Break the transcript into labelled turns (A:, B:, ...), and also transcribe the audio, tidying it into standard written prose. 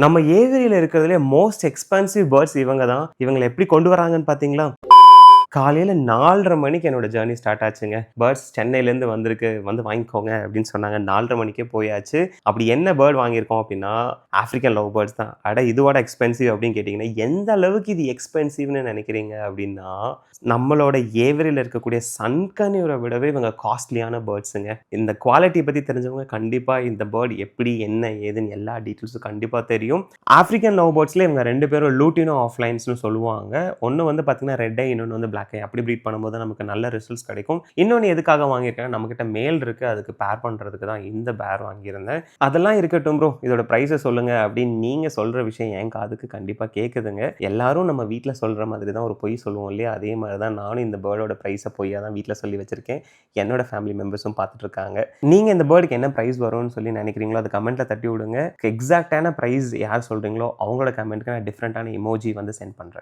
A: நம்ம ஏவிரியில இருக்கிறதுலே most expensive birds இவங்க தான். இவங்கள எப்படி கொண்டு வராங்கன்னு பார்த்தீங்களா? காலையில 4:30 மணிக்கு என்னோட ஜர்னி ஸ்டார்ட் ஆச்சுங்க. பேர்ட்ஸ் சென்னையிலேருந்து வந்திருக்கு, வந்து வாங்கிக்கோங்க அப்படின்னு சொன்னாங்க. 4:30 மணிக்கே போயாச்சு. அப்படி என்ன பேர்ட் வாங்கியிருக்கோம் அப்படின்னா, ஆஃப்ரிக்கன் லவ் பேர்ட்ஸ் தான். அட இதுவோட எக்ஸ்பென்சிவ் அப்படின்னு கேட்டிங்கன்னா, எந்த அளவுக்கு இது எக்ஸ்பென்சிவ்னு நினைக்கிறீங்க அப்படின்னா, நம்மளோட ஏவரியில இருக்கக்கூடிய சன்கன்யூரை விடவே இவங்க காஸ்ட்லியான பேர்ட்ஸுங்க. இந்த குவாலிட்டி பத்தி தெரிஞ்சவங்க கண்டிப்பா இந்த பேர்ட் எப்படி, என்ன, ஏதுன்னு எல்லா டீட்டெயில்ஸும் கண்டிப்பா தெரியும். ஆஃப்ரிக்கன் லவ் பேர்ட்ஸ்ல இவங்க 2 பேரும் லூட்டினோ ஆஃப்லைன்ஸ்னு சொல்லுவாங்க. ஒண்ணு வந்து பார்த்தீங்கன்னா ரெட் ஐ, இன்னொன்னு வந்து பிளாக் ஐ. அப்படி ப்ரீட் பண்ணும்போது நமக்கு நல்ல ரிசல்ட்ஸ் கிடைக்கும். இன்னொன்னு எதுக்காக வாங்கியிருக்கேன், நம்மகிட்ட மேல் இருக்கு, அதுக்கு பேர் பண்றதுக்கு தான் இந்த பேர் வாங்கியிருந்தேன். அதெல்லாம் இருக்கட்டும் ப்ரோ, இதோட பிரைஸை சொல்லுங்க அப்படின்னு நீங்க சொல்ற விஷயம் என் காதுக்கு கண்டிப்பா கேட்குதுங்க. எல்லாரும் நம்ம வீட்ல சொல்ற மாதிரி தான் ஒரு பொய் சொல்லுவோம் இல்லையா? அதே மாதிரி தான் நானும் இந்த பேர்டோட பிரைஸை பொய்யா தான் வீட்ல சொல்லி வச்சிருக்கேன். என்னோட ஃபேமிலி மெம்பர்ஸும் பார்த்துட்டு இருக்காங்க. நீங்க இந்த பேர்டுக்கு என்ன பிரைஸ் வரும்னு சொல்லி நினைக்கிறீங்களோ அது கமெண்ட்ல தட்டி விடுங்க. எக்ஸாக்டான பிரைஸ் யார் சொல்றீங்களோ அவங்களோட கமெண்ட்க்கு நான் டிஃப்ரெண்டான இமோஜி வந்து சென்ட் பண்றேன்.